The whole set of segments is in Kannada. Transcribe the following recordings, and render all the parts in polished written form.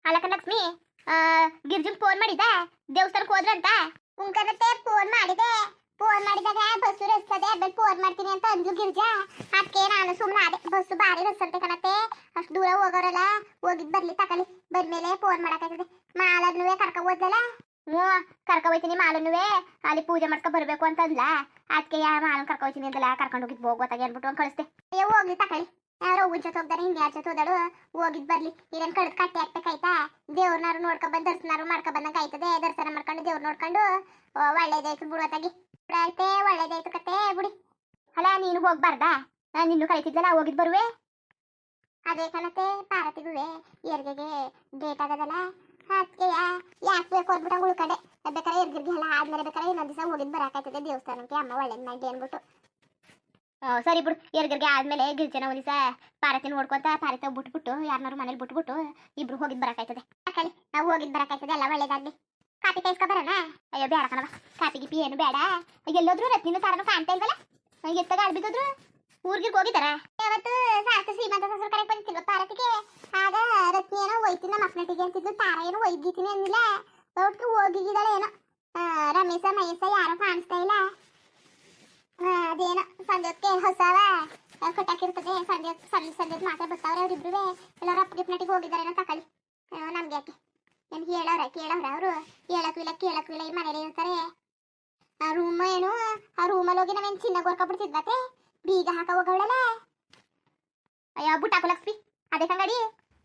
ಅಲಕ ಲಕ್ಷ್ಮಿ ಗಿರ್ಜನ್ ಫೋನ್ ಮಾಡಿದ್ದ ದೇವಸ್ಥಾನಕ್ಕೆ ಹೋದ್ರಂತ ಉಂಕನತ್ತೆ ಫೋನ್ ಮಾಡಿದಾಗ ಬಸ್ಸು ರಸ್ತದೆ ಆಮೇಲೆ ಫೋನ್ ಮಾಡ್ತೀನಿ ಅಂತ ಅಂದ್ಲು ಗಿರ್ಜಾ. ಅದಕ್ಕೆ ನಾನು ಸುಮ್ಮನೆ ಅದೇ ಬಸ್ಸು ಭಾರಿ ರಸ್ತಂತೆ ಕಣತ್ತೆ, ಅಷ್ಟು ದೂರ ಹೋಗೋರಲ್ಲ ಹೋಗಿದ್ ಬರ್ಲಿ ತಕೊಳ್ಳಿ ಬಂದ್ಮೇಲೆ ಫೋನ್ ಮಾಡಕ್ಕಾಗ್ತದೆ. ಮಾಲನ್ನುವೆ ಕರ್ಕ ಹೋದ್ಲಲ್ಲ, ಹ್ಞೂ ಕರ್ಕ ಹೋಯ್ತೀನಿ ಮಾಲನ್ನುವೆ ಅಲ್ಲಿ ಪೂಜೆ ಮಾಡ್ಕೊ ಬರ್ಬೇಕು ಅಂತ ಅಂದ್ಲ. ಅದಕ್ಕೆ ಮಾಲನ್ ಕರ್ಕ ಹೋಯ್ತೀನಿ ಅಂತಲ್ಲ ಕರ್ಕೊಂಡು ಹೋಗಿದ್ ಹೋಗೋತಾಗೆ ಅನ್ಬಿಟ್ಟು ಒಂದು ಕಳಿಸ್ದೆ. ಹೋಗ್ಲಿ ತಕೊಳ್ಳಿ, ಯಾರೋ ಜೊತೆ ಹೋಗ್ದಾರೆ ಹಿಂಗೆ ಯಾರ ಜೊತೆ ಹೋದಾಳು ಹೋಗಿದ್ ಬರ್ಲಿ. ಇದನ್ ಕಡ್ದು ಕಟ್ಟಿ ಹಾಕ್ಬೇಕಾಯ್ತಾ, ದೇವ್ರನಾರು ನೋಡ್ಕೊಂಡ್ ದರ್ಶನಾರು ಮಾಡ್ಕೊಂಡ್ ಬಂದಂಗೆ ಆಯ್ತದೆ. ದರ್ಶನ ಮಾಡ್ಕೊಂಡು ದೇವ್ರ ನೋಡ್ಕೊಂಡು ಒಳ್ಳೇದಾಯ್ತು ಬಿಡುವತ್ತಾಗಿ ಐತೆ, ಒಳ್ಳೇದಾಯ್ತು ಕತೆ ಬಿಡಿ. ಅಲ್ಲ ನೀನು ಹೋಗ್ಬಾರ್ದಾ? ನಿನ್ನೂ ಕರಿತಿದ್ಲಲ್ಲ ಹೋಗಿದ್ ಬರುವೆ. ಅದೇ ಕಣತೆ ಪಾರತಿಗುವೆ ಎರ್ಗೆಗೆ ಡೇಟ್ ಆಗದಲ್ಲ, ಅದಕ್ಕೆ ಯಾಕೆ ಬೇಕು ಅಂದ್ಬಿಟ್ಟು ಉಳ್ಕಡೆ. ಬೇಕಾರೆ ಎರ್ಗಿರ್ಗೆ ಎಲ್ಲ ಆದ್ಮೇಲೆ ಬೇಕಾರೆ ಇನ್ನೊಂದು ದಿವಸ ಹೋಗಿದ್ ಬರಾಕಾಯ್ತದೆ ದೇವಸ್ಥಾನಕ್ಕೆ, ಅಮ್ಮ ಒಳ್ಳೇದ್ ಮಾಡಿ ಅನ್ಬಿಟ್ಟು. ಸರಿ ಬಿಡು, ಎರ್ಗರ್ಗೆ ಆದ್ಮೇಲೆ ಗಿರ್ಜನ ಒಂದ್ ದಿವಸ ಪಾರತಿ ನೋಡ್ಕೊಂತ ಪಾರತಿ ಬಿಟ್ಬಿಟ್ಟು ಯಾರನ್ನಾರು ಮನೇಲಿ ಬಿಟ್ಬಿಟ್ಟು ಇಬ್ರು ಹೋಗಿದ್ ಬರಾಕಾಯ್ತದೆ. ಯಾಕಲಿ ನಾವು ಹೋಗಿದ್ ಬರಾಕಾಯ್ತದೆ, ಎಲ್ಲ ಒಳ್ಳೇದಾಗ್ಲಿ. ಕಾಪಿ ಕಾಯಿಸ್ಕೊ ಬರೋಣ? ಅಯ್ಯೋ ಬೇಡ ಕಣವ, ಕಾಪಿ ಗಿಪಿ ಏನು ಬೇಡ. ಎಲ್ಲೋದ್ರು ರತ್ನಿನ ತಾರನು ಕಾಣ್ತಾ ಇಲ್ವಲ್ಲ, ಎತ್ತಾಗ ಆಡ್ಬಿದ್ದೋದ್ರು ಊರ್ಗಿರ್ಗೆ ಹೋಗಿದಾರ. ಯಾವತ್ತು ಸಾಕು ಶ್ರೀಮಂತ ಸಸರು ಕರೆಕ್ಟ್ ಬಂದಿಲ್ವ ಪಾರತಿಗೆ, ಆಗ ರತ್ನಿ ಏನೋ ಒಯ್ತೀನಿ ನಮ್ಮ ಮಕ್ಕಳಿಗೆ ಅಂತಿದ್ದು, ತಾರ ಏನೋ ಒಯ್ದಿದ್ದೀನಿ ಅಂದಿಲ್ಲ. ಒಟ್ಟು ಹೋಗಿದ್ದಾಳೆ ಏನೋ. ರಮೇಶ ಮಹೇಶ ಯಾರೋ ಕಾಣಿಸ್ತಾ ಇಲ್ಲ. ಅದೇನೋ ಸಂಜೆಕ್ಕೆ ಹೊಸವ ಕಟ್ಟಾಕಿರ್ತದೆ, ಸಂಜೆ ಮಾತ್ರ ಬರ್ತಾವ್ರೆ ಅವ್ರಿಬ್ರು. ಎಲ್ಲರೂ ಅಪ್ಪಗಿಪ್ನಟಿಗೆ ಹೋಗಿದಾರೇನೋ ತಕೊಳ್ಳಿ, ನಮ್ಗೆ ಯಾಕೆ ಏನು ಕೇಳವ್ರ ಅವರು ಕೇಳಕ್ವಿಲ್ಲ ಈ ಮನೇಲಿ ಇರ್ತಾರೆ. ಆ ರೂಮ್ ಏನು, ಆ ರೂಮಲ್ಲಿ ಹೋಗಿ ನಾವೇನು ಚಿನ್ನ ಗೋರ್ಕೊಬಿಡ್ತಿದ್ವತ್ತೆ, ಬೀಗ ಹಾಕ ಹೋಗವಳಲ್ಲ. ಅಯ್ಯೋ ಬುಟ್ಟಾಕು ಲಕ್ಷ್ಮಿ, ಅದೇ ಕಂಗಡಿ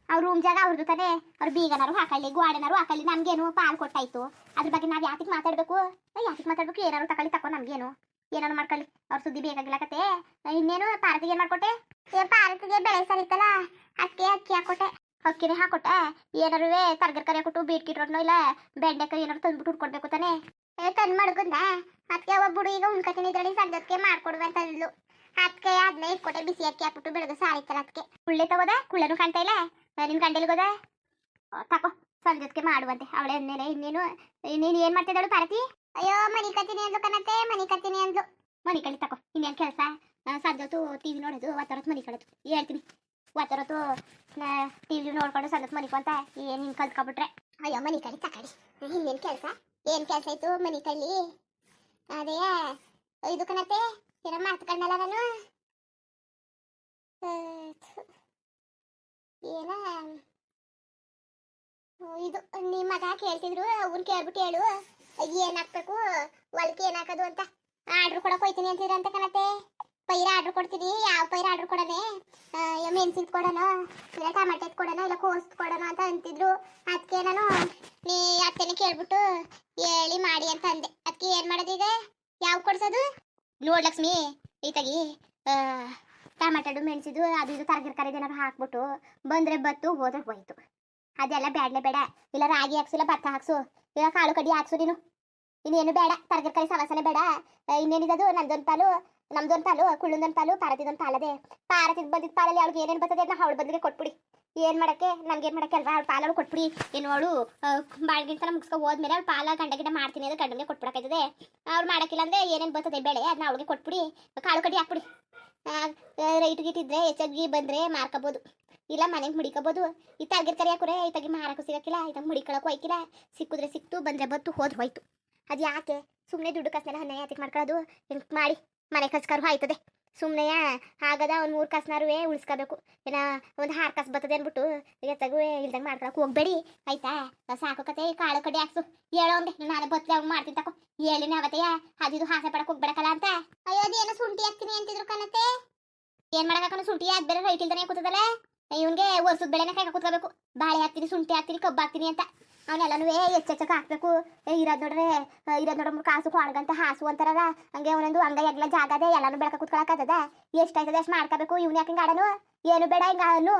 ಅವ್ರ ರೂಮ್ ಜಾಗ ಅವ್ರದ್ದು ತಾನೆ, ಅವ್ರು ಬೀಗನಾರು ಹಾಕಳ್ಳಿ ಗೋಡೆನಾರು ಹಾಕಳ್ಳಿ, ನಮ್ಗೇನು ಪಾಲ್ ಕೊಟ್ಟಾಯ್ತು. ಅದ್ರ ಬಗ್ಗೆ ನಾವು ಯಾತಿಗೆ ಮಾತಾಡ್ಬೇಕು, ಏನಾರು ತಕೊಳ್ಳಿ ತಕೊ, ನಮ್ಗೇನು ಏನಾರು ಮಾಡ್ಕೊಳ್ಳಿ, ಅವ್ರ ಸುದ್ದಿ ಬೇಕಾಗಿಲ್ಲ ಕತೆ. ಇನ್ನೇನು ಪಾರತಿಗೆ ಏನು ಮಾಡ್ಕೊಟ್ಟೆ? ಪಾರತಿಗೆ ಬೆಳೆ ಸರಿತಲ್ಲ ಅದಕ್ಕೆ ಅಕ್ಕಿ ಹಾಕೊಟ್ಟೆ, ಅಕ್ಕಿನೇ ಹಾಕೊಟ್ಟೆ. ಏನಾರು ತರ್ಗರ್ಕರಿ ಹಾಕೊಟ್ಟು ಬೀಟ್ಕಿಟ್ರೋದ್ನೋ ಇಲ್ಲ ಬೆಂಡೆಕಾಯಿ ಏನಾರು ತಂದ್ಬಿಟ್ಟು ಉಟ್ಕೊಡ್ಬೇಕು ತಾನೆ. ತಂದು ಮಡ್ಗುಂದ ಅದಕ್ಕೆ ಒಬ್ಬಡು ಈಗ ಉಣ್ಕತೀನಿ ಇದ್ರಲ್ಲಿ ಸಂಜೆಕ್ಕೆ ಮಾಡ್ಕೊಡುವ ಅಂತ ಅಂದ್ಲು. ಅದಕ್ಕೆ ಅದನ್ನೇ ಇಟ್ಕೊಟ್ಟೆ, ಬಿಸಿ ಅಕ್ಕಿ ಹಾಕ್ಬಿಟ್ಟು ಬೆಳಗ್ಗೆ ಸಾರಿತ್ತಲ್ಲ ಅದಕ್ಕೆ. ಕುಳ್ಳೆ ತಗೋದ, ಕುಳ್ಳೆನೂ ಕಾಣ್ತಾ ಇಲ್ಲ. ನಿನ್ ಗಂಟೆಲ್ಗೋದ ತಕೋ ಸಂಜೆಕ್ಕೆ ಮಾಡುವಂತೆ ಅವಳೆ ಅಂದ್ಮೇಲೆ. ಇನ್ನೇನು ಏನು ಮಾಡ್ತಿದ್ದಾಳು ಪಾರತಿ? ಅಯ್ಯೋ ಮನಿ ಕತ್ತೀನಿ ಅಂದ್ಲು ಕಣತೆ, ಮನಿ ಕತ್ತೀನಿ ಅಂದ್ಲು. ಮನಿ ಕಳಿ ತಕೋ, ಇನ್ನೇನು ಕೆಲಸ? ಸಂಜೆತ್ತು ಟಿವಿ ನೋಡೋದು, ಒತ್ತರತ್ತು ಮನಿ ಕಳೋದು. ಹೇಳ್ತೀನಿ ಒತ್ತರತ್ತು ಟಿವಿ ನೋಡ್ಕೊಂಡು ಸಂಜೆ ಮನಿಕು ಅಂತ ಏನು ಹಿಂಗೆ ಕಲ್ತ್ಕೊಬಿಟ್ರೆ. ಅಯ್ಯೋ ಮನಿ ಕಳಿ ತಕಳಿ, ಇನ್ನೇನು ಕೆಲಸ? ಏನು ಕೆಲಸ ಆಯ್ತು ಮನಿ ಕಳಿ? ಅದೇ ಇದು ಕಣತೆ, ಏನೋ ಮಾತ್ಕೊಂಡಲ್ಲ ನಾನು. ಏನ ಇದು ನಿಮ್ಮ ಮಗ ಕೇಳ್ತಿದ್ರು, ಅವ್ನು ಕೇಳ್ಬಿಟ್ಟು ಹೇಳು ಏನ್ ಹಾಕ್ಬೇಕು ಹೊಲಕ್ಕೆ ಏನ್ ಹಾಕೋದು ಅಂತ. ಆರ್ಡ್ರ್ ಕೊಡಕ್ ಹೋಯ್ತೀನಿ ಅಂತಿದ್ರ ಅಂತ ಕಣತೆ. ಪೈರ ಆರ್ಡ್ರ್ ಕೊಡ್ತೀನಿ, ಯಾವ ಪೈರ ಆರ್ಡ್ರ್ ಕೊಡೋಣ? ಮೆಣಸಿನ ಕೊಡೋಣ, ಇಲ್ಲ ಟಮಾಟೆ ಕೊಡೋಣ, ಇಲ್ಲ ಕೋಸ್ ಕೊಡೋಣ ಅಂತ ಅಂತಿದ್ರು. ಅದಕ್ಕೆ ನಾನು ನೀ ಅತ್ತೆನೆ ಕೇಳ್ಬಿಟ್ಟು ಹೇಳಿ ಮಾಡಿ ಅಂತ ಅಂದೆ. ಅದಕ್ಕೆ ಏನ್ ಮಾಡೋದು ಈಗ, ಯಾವ ಕೊಡ್ಸೋದು? ನೋಡ್ ಲಕ್ಷ್ಮಿ, ಈತಾಗಿ ಟಮಾಟಡು ಮೆಣಸಿದು ಅದು ಇದು ತರಕಾರಿ ಏನಾರು ಹಾಕ್ಬಿಟ್ಟು ಬಂದ್ರೆ ಬತ್ತು ಹೋದ್ರೆ ಹೋಯ್ತು. ಅದೆಲ್ಲ ಬೇಡಲೇ ಬೇಡ. ಇಲ್ಲ ರಾಗಿ ಹಾಕ್ಸು, ಇಲ್ಲ ಭತ್ತ ಹಾಕ್ಸು, ಇಲ್ಲ ಕಾಳು ಕಡ್ಡಿ ಹಾಕ್ಸು. ನೀನು ಇನ್ನೇನು ಬೇಡ, ತರಕಾರಿ ಸಮಸ್ಯೆನೇ ಬೇಡ. ಇನ್ನೇನಿದದು ನಮ್ದೊಂದು ಪಾಲು ಕುಳ್ಳೊಂದೊಂದು ಪಾಲು ಪಾರತಿದೊಂದು ಪಾಲದೆ. ಪಾರತಿದ್ ಬಂದಿದ್ದ ಪಾಲಲ್ಲಿ ಅವಳಿಗೆ ಏನೇನು ಬರ್ತದೆ ಅದನ್ನ ಅವಳು ಬಂದಿಗೆ ಕೊಟ್ಬಿಡಿ. ಏನು ಮಾಡೋಕ್ಕೆ ನಮ್ಗೇನು ಮಾಡೋಕ್ಕೆ ಅಲ್ವಾ, ಅವಳು ಪಾಲಳು ಕೊಟ್ಬಿಡಿ. ಏನು ಅವಳು ಬಾಳ್ಗಿಂತ ಮುಗಿಸ್ಕೊ ಹೋದ್ಮೇಲೆ ಅವಳು ಪಾಲ ಗಂಡ ಮಾಡ್ತೀನಿ ಅಂದ್ರೆ ಗಂಡನಿಗೆ ಕೊಟ್ಬಿಡಕ್ಕಾಯ್ತದೆ. ಅವ್ರು ಮಾಡೋಕ್ಕಿಲ್ಲ ಅಂದರೆ ಏನೇನು ಬರ್ತದೆ ಬೇಳೆ ಅದನ್ನ ಅವಳಿಗೆ ಕೊಟ್ಬಿಡಿ. ಕಾಳು ಕಡ್ಡಿ ಹಾಕ್ಬಿಡಿ. ರೈಟ್ ಗೀಟಿದ್ರೆ ಹೆಚ್ಚಾಗಿ ಬಂದರೆ ಮಾರ್ಕೋಬೋದು, ಇಲ್ಲ ಮನೆಗೆ ಮುಡಿಕೋಬೋದು. ಈ ತರಕಾರಿ ಹಾಕೋರೆ ಈತಾಗಿ ಮಾರಕ್ಕೂ ಸಿಗೋಕ್ಕಿಲ್ಲ, ಈತಾಗ ಮುಡಿಕೊಳ್ಳೋಕ್ಕೂ ಹೋಯ್ಕಿಲ್ಲ. ಸಿಕ್ಕಿದ್ರೆ ಸಿಕ್ತು, ಬಂದರೆ ಬತ್ತು, ಹೋದ್ರೆ ಹೋಯ್ತು. ಅದು ಯಾಕೆ ಸುಮ್ಮನೆ ದುಡ್ಡು ಕಸ್ನೆಲ್ಲ ಹನ್ನೆಯ ಯಾತಿಗೆ ಮಾಡ್ಕೊಳ್ಳೋದು? ಹಿಂಗೆ ಮಾಡಿ ಮನೆ ಕಸ್ಕಾರು ಆಯ್ತದೆ. ಸುಮ್ಮನೆ ಆಗದ ಒಂದು 3 ಕಾಸನಾರು ಉಳಿಸ್ಕೋಬೇಕು. ಏನೋ ಒಂದು 6 ಕಾಸು ಬರ್ತದೆ ಅಂದ್ಬಿಟ್ಟು ಎತ್ತಾಗೂ ಇಲ್ದಂಗೆ ಮಾಡ್ಕೊಳಕ್ಕೆ ಹೋಗ್ಬೇಡಿ ಆಯ್ತಾ. ಸಾಕು ಕತೆ, ಕಾಳು ಕಡ್ಡಿ ಹಾಕ್ಸು. ಹೇಳೋ ಹಂಗೆ ನಾನು ಬತ್ತಲೆ ಅವ್ನು ಮಾಡ್ತೀನಿ ತಕೋ. ಹೇಳಿನ ಅವತ್ತೆಯ ಅದಿದು ಹಾಸೆ ಪಡಕ್ಕೆ ಹೋಗ್ಬೇಡಕ್ಕಲ್ಲ ಅಂತ. ಅಯ್ಯೋ ಅದೇನೋ ಶುಂಠಿ ಹಾಕ್ತೀನಿ ಅಂತಿದ್ರು ಕಣತೆ. ಏನು ಮಾಡೋಕೆ ಶುಂಠಿ ಅದು ಬೇರೆ ರೈಟ್ ಇಲ್ದಾನೆ ಕೂತದಲ್ಲ. ಇವನಿಗೆ ವರ್ಷದ ಬೆಳೆನ ಕೈಗೆ ಕೂತ್ಕೋಬೇಕು. ಬಾಳೆ ಹಾಕ್ತೀನಿ, ಶುಂಠಿ ಹಾಕ್ತೀನಿ, ಕಬ್ಬು ಹಾಕ್ತೀನಿ ಅಂತ ಅವನ್ನೆಲ್ಲನೂ ಹೆಚ್ಚೆಚ್ಚಕ್ಕೆ ಹಾಕ್ಬೇಕು. ಇರೋದು ನೋಡ್ರೆ ಕಾಸು ಕೊಡ್ಗಂತ ಹಾಸು ಅಂತಾರಲ್ಲ, ಹಂಗೆ ಒಂದೊಂದು ಹಂಗ ಎಗ್ಲ ಜಾಗ ಅದೇ ಎಲ್ಲನೂ ಬೆಳಕ ಕೂತ್ಕೊಳಕ್ಕಾಗದ. ಎಷ್ಟಾಯ್ತದೆ ಅಷ್ಟು ಮಾಡ್ಕೋಬೇಕು. ಇವ್ನು ಯಾಕೆ ಹಿಂಗೆ ಆಡೋನು? ಏನು ಬೇಡ ಹಿಂಗೆ ಅವನು.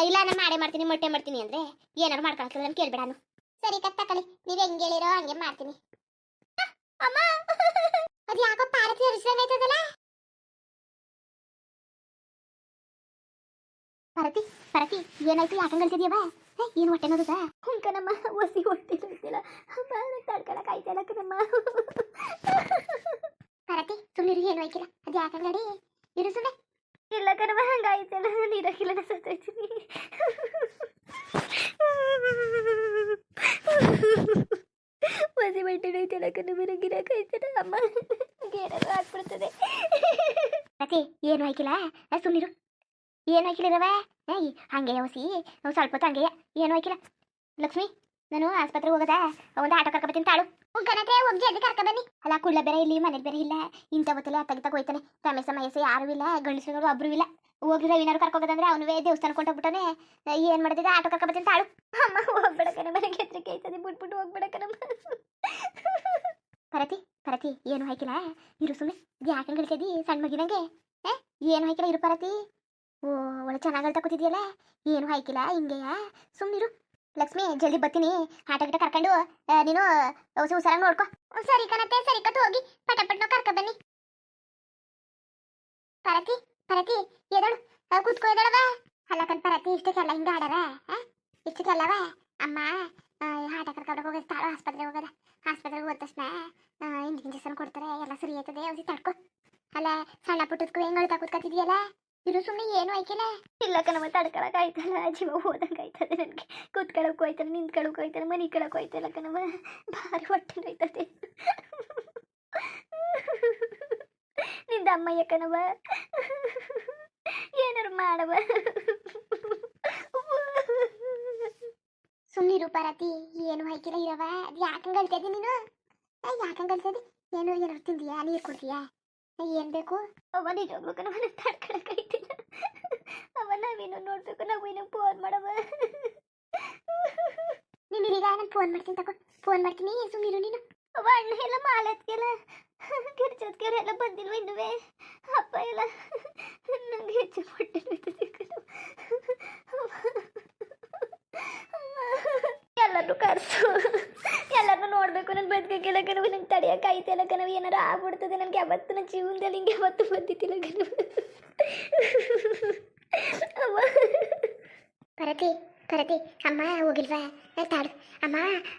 ಇಲ್ಲ ನಾನು ಮಾಡೇ ಮಾಡ್ತೀನಿ, ಮೊಟ್ಟೆ ಮಾಡ್ತೀನಿ ಅಂದರೆ ಏನಾರು ಮಾಡ್ಕೊಳಕ್ಕೆ ನಾನು ಕೇಳ್ಬೇಡಾನು. ಸರಿ ಕತ್ ತಕೊಳ್ಳಿ, ನೀವು ಹೆಂಗೆ ಹೇಳಿರೋ ಹಂಗೆ ಮಾಡ್ತೀನಿ. ಅಮ್ಮ ಅದು ಯಾಕೋ ಪಾರತಿ ಆಯ್ತದಲ್ಲ. ಪಾರತಿ ಏನಾಯ್ತು? ಯಾಕೆ ಕಳ್ತಿದ್ಯವ? ಏನು ಹೊಟ್ಟೆ ನೋಡುದ? ಹುಂಕನಮ್ಮ ಒಸಿ ಹೊಟ್ಟೆ ನೋಡ್ತಿಲ್ಲ, ತಡ್ಕೊಳಕ್ ಆಯ್ತಲ್ಲ ಕಣಮ್ಮ. ಪಾರತಿ ಸುಮ್ಮನೆ ಏನು ಆಯ್ಕಿಲ್ಲ, ಅದು ಯಾಕೆ ಗಡಿ ಇರು ಸುಮ್ಮನೆ. ಇಲ್ಲ ಕಣಮ್ಮ ಹಂಗಾಯ್ತಲ್ಲ, ನೀರಾಕಿಲ್ಲ ಸತ್ತೋಯ್ತೀನಿ. ಐತಲ್ಲ ಕಣವ ಗಿರಾಕೈತದ ಅಮ್ಮ ಗೇಡಲು ಆಗ್ಬಿಡ್ತದೆ. ಪ್ರತಿ ಏನು ಹಾಕಿಲ್ಲ ಸುಮ್ಮನಿರು. ಏನು ಹಾಕಿಲ್ಲರವ ಹಂಗೆ ಹೊಸಿ ಸ್ವಲ್ಪ ಹೊತ್ತು ಹಂಗೆ ಏನು ಹಾಕಿಲ್ಲ. ಲಕ್ಷ್ಮಿ ನಾನು ಆಸ್ಪತ್ರೆಗೆ ಹೋಗದ ಒಂದು ಆಟೋ ಕರ್ಕೊಬತ್ತೀನಿ ತಾಳು. ಉಂಕನತೆ ಹೋಗಿ ಜಲ್ದಿ ಕರ್ಕೊಬನ್ನಿ. ಅಲ್ಲ ಕುಳ್ಳ ಬೇರೆ ಇಲ್ಲಿ ಮನೇಲಿ ಬೇರೆ ಇಲ್ಲ. ಇಂಥ ಹೊತ್ತಲ್ಲಿ ಅತ್ತಗಿತ ಹೋಯ್ತಾನೆ. ರಮೇಶ ಮಯಸ್ಸು ಯಾರೂ ಇಲ್ಲ, ಗಂಡಸರು ಒಬ್ರು ಇಲ್ಲ. ಹೋಗಿ ರವಿನಾರು ಕರ್ಕೋಗೋದಂದ್ರೆ ಅವನುವೇ ದೇವಸ್ಥಾನ ಕೊಂಡೋಗ್ಬಿಟ್ಟಾನೆ. ಏನು ಮಾಡಿದೆ ಆಟೋ ಕರ್ಕೊಬತ್ತೀನಿ ತಾಳು. ಅಮ್ಮ ಹೋಗ್ಬಿಡಕನ ಮನೆಗೆ ಹೆದರಿಕೆ ಆಯ್ತದೆ, ಬಿಟ್ಬಿಟ್ಟು ಹೋಗ್ಬಿಡಕನಮ್ಮ. ಪರತಿ ಏನು ಹಾಕಿಲ್ಲ ಇರು ಸುಮ್ಮನೆ. ಯಾಕೆ ಗಳಿಸಿದಿ ಸಣ್ಣ ಮಗಿನಂಗೆ? ಏನು ಹಾಕಿಲ್ಲ ಇರು ಪರತಿ. ಓ ಒಳ್ಳೆ ಚೆನ್ನಾಗಳ್ತಾ ಕೂತಿದ್ಯಲ್ಲ. ಏನು ಹಾಕಿಲ್ಲ ಹಿಂಗೆಯಾ ಸುಮ್ಮನಿರು. ಲಕ್ಷ್ಮಿ ಜಲ್ದಿ ಬರ್ತೀನಿ. ಆಟ ಗಿಟ ಕರ್ಕೊಂಡು ನೀನು ಹುಷಾರಾಗಿ ನೋಡ್ಕೊ. ಸರಿ ಕಣತೆ ಸರಿ ಕತ್ ಹೋಗಿ ಪಟಪಟ್ನ ಕರ್ಕ ಬನ್ನಿ. ಪರತಿ ಎದಳು ಕೂತ್ಕೋ ಎದಳವ. ಅಲ್ಲಕನ್ ಪರತಿ ಇಷ್ಟಕ್ಕೆಲ್ಲ ಹಿಂಗ ಆಡರ ಇಷ್ಟಕ್ಕೆಲ್ಲವ ಅಮ್ಮ ಆಟ ಕರ್ಕೊಂಡು ಹೋಗೋದು ತಾಳು. ಆಸ್ಪತ್ರೆಗೆ ಹೋಗೋದ. ಆಸ್ಪತ್ರೆಗೆ ಹೋದ ತಕ್ಷಣ ಇಂಜೆಕ್ಷನ್ ಕೊಡ್ತಾರೆ, ಎಲ್ಲ ಸರಿ ಆಯ್ತದೆ. ಅವ್ರಿಗೆ ತಡ್ಕೊ. ಅಲ್ಲ ಸಣ್ಣ ಪುಟ್ಟದ್ಕು ಹೆಂಗ್ ಅಳ್ತಾ ಕೂತ್ಕೊತಿದ್ಯಲ್ಲ. ಇರು ಸುಮ್ಮನೆ ಏನು ಆಯ್ಕೆಲ್ಲ. ಇಲ್ಲ ಕಣವ ತಡ್ಕೊಳಕ್ ಆಯ್ತಲ್ಲ, ಜೀವ ಹೋದಂಗೆ ಆಯ್ತದೆ ನನಗೆ. ಕೂತ್ಕೊಳ್ಳೋಕ್ಕೂ ಆಯ್ತಲ್ಲ, ನಿಂತ್ಕೊಳ್ಳೋಕ್ಕೂ ಆಯ್ತಲ್ಲ, ಮನೆ ಕಳಕ್ಕೂ ಆಯ್ತಲ್ಲ ಕಣವ. ಭಾರಿ ಹೊಟ್ಟೆ ಆಯ್ತದೆ. ನಿಂದ ಅಮ್ಮಯ್ಯ ಕಣವ, ಏನಾರು ಮಾಡವ. ಸುಮ್ಮನಿರು ಪರತಿ ಏನು ಹಾಕಿಲ್ಲ ಇರವ. ಅದು ಯಾಕಂಗೆ ಅಳ್ತಿದ್ದಿ ನೀನು? ಯಾಕಂಗೆ ಅಳ್ತಿದ್ದಿ? ಏನು ಏನಾರು ತಿಂದಿಯಾ, ನೀರು ಕುಡ್ತೀಯಾ, ಏನು ಬೇಕು? ಅವ ನಿಜವಾಗ್ಲೂ ಕಣವ ತಡ್ಕೊಳಕ್ ಆಯ್ತಿಲ್ಲ. ಅವ ನಾವೇನು ನೋಡ್ಬೇಕು, ನಾವೇನು ಫೋನ್ ಮಾಡವ. ನೀನು ಈಗ ನಾನು ಫೋನ್ ಮಾಡ್ತೀನಿ ತಗೋ. ಫೋನ್ ಮಾಡ್ತೀನಿ ಸುಮ್ಮನಿರು ನೀನು. ಅವ ಅಣ್ಣ ಎಲ್ಲ ಮಾಲತ್ಗೆಲ್ಲ ಗಿರ್ಜತ್ಗೆಲ್ಲ ಎಲ್ಲ ಬಂದಿಲ್ವ ಇನ್ನುವೇ. ಅಪ್ಪ ಎಲ್ಲ ನಂಗೆ ಹೆಚ್ಚು ಹೊಟ್ಟೆ ನೋಯ್ತದೆ ಕಣವ. ಎಲ್ಲರೂ ಕರ್ಸು, ಎಲ್ಲರನ್ನೂ ನೋಡ್ಬೇಕು. ನನ್ನ ಬದುಕಕ್ಕೆಲ್ಲ ಕಣವ, ನಂಗೆ ತಡೆಯಕ್ಕೆ ಆಯ್ತಲ್ಲ ಕಣವ. ಏನಾರು ಆಗ್ಬಿಡ್ತದೆ ನನಗೆ. ಯಾವತ್ತು ನನ್ನ ಜೀವನದಲ್ಲಿ ಹಿಂಗೆ ಯಾವತ್ತು ಬಂದಿತ್ತಿಲ್ಲ ಕಣವ. ಅವ್ವ ಪರತಿ ಅಮ್ಮ ಹೋಗಿಲ್ವಾ? ತಾಳು ಅಮ್ಮ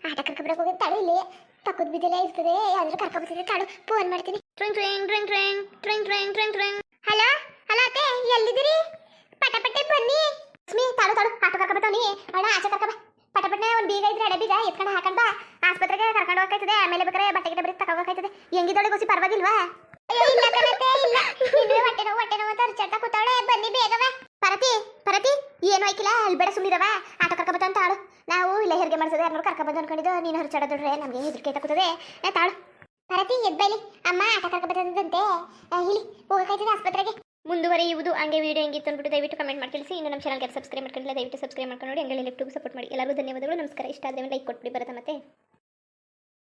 ಆಟ ಕರ್ಕೊಬರಕ್ಕೆ ಹೋಗಿ ತಾಳು. ಇಲ್ಲಿ ಪಕ್ಕದ ಬಿದ್ದೆಲ್ಲ ಇರ್ತದೆ, ಯಾವ್ದಾದ್ರು ಕರ್ಕೊಬರ್ತಿದ್ರೆ ತಾಳು. ಫೋನ್ ಮಾಡ್ತೀನಿ. ಟ್ರಿಂಗ್ ಟ್ರಿಂಗ್ ಟ್ರಿಂಗ್ ಟ್ರಿಂಗ್ ಟ್ರಿಂಗ್ ಟ್ರಿಂಗ್ ಟ್ರಿಂಗ್ ಟ್ರಿಂಗ್. ಹಲೋ ಅತ್ತೆ ಎಲ್ಲಿದ್ದೀರಿ? ಪಟಪಟ್ಟೆ ಬನ್ನಿ. ಲಕ್ಷ್ಮಿ ತಾಳು ಆಟೋ ಕರ್ಕೊಬತ್ತವನಿ. ಅವಳ ಆಚೆ ಕರ್ಕೊಬ. ಪಟಪಟ್ಟೆ ಒಂದು ಬೀಗ ಇದ್ರೆ ಎಡೆ ಬೀಗ ಎತ್ಕೊಂಡು ಹಾಕೊಂಡ್ ಬಾ. ಆಸ್ಪತ್ರೆಗೆ ಕರ್ಕೊಂಡು ಹೋಗ್ತಾಯ್ತದೆ. ಆಮೇಲೆ ಬೇಕಾದ್ರೆ ಬಟ್ಟೆ ಗಿಡ ಬರೀ ತಗೋಬೇಕಾಯ್ತದೆ. ಹೆಂಗಿದ್ದೊಳಗೆ ಗೊಸಿ ಪರವಾಗಿಲ್ವಾ? ಇಲ್ಲ ಕಣತೆ ಇಲ್ಲ. ಹೊಟ್ಟೆ ನೋವು ಅಂತ ಅರ್ಚಾಡ್ತಾ ಕೂತಾವಳೆ. ಬನ್ನಿ ಬೇಗವ. ಪರತಿ ಏನು ಆಯ್ಕಿಲ್ಲ ಅಲ್ಲಿ ಬೇಡ ಸುಮ್ಮನಿರವ. ಆಟೋ ಕರ್ಕೊಬತ್ತ ಅಂತ ತಾಳು. ನಾವು ಇಲ್ಲ ಹೆರಿಗೆ ಮಾಡಿಸೋದು ಯಾರು ಕರ್ಕೊಬಂದು ಅನ್ಕೊಂಡಿದ್ದು. ನೀನು ಹರ್ಚಾಡೋದ್ರೆ ನಮಗೆ ಹೆದರಿಕೆ ತಗೋತದೆ. ತಾಳು ಪರತಿ ಎದ್ಬೈಲಿ. ಅಮ್ಮ ಆಟೋ ಕರ್ಕೊಬತ್ತಂತೆ ಇಲ್ಲಿ ಹೋಗಕ್ಕಾಯ್ತದೆ ಆಸ್ಪತ್ರೆಗೆ. ಮುಂದುವರಿಯುವುದು. ಹಂಗೆ ವಿಡಿಯೋ ಹೆಂಗಿತ್ತು ಅಂದ್ಬಿಟ್ಟು ದಯವಿಟ್ಟು ಕಮೆಂಟ್ ಮಾಡಿ ತಿಳಿಸಿ. ಇನ್ನು ನಮ್ಮ ಚಾನಲ್ಗೆ ಸಬ್ಸ್ಕ್ರೈಬ್ ಮಾಡ್ಕೊಂಡಿಲ್ಲ, ದಯವಿಟ್ಟು ಸಬ್ಸ್ಕ್ರೈಬ್ ಮಾಡ್ಕೊಂಡು ನೋಡಿ. ಹಂಗೆ ಲೆಫ್ಟಿಗೂ ಸಪೋರ್ಟ್ ಮಾಡಿ. ಎಲ್ಲರಿಗೂ ಧನ್ಯವಾದಗಳು, ನಮಸ್ಕಾರ. ಇಷ್ಟ ಆದರೆ ಲೈಕ್ ಕೊಟ್ಬಿಡಿ ಬರುತ್ತೆ ಮತ್ತೆ.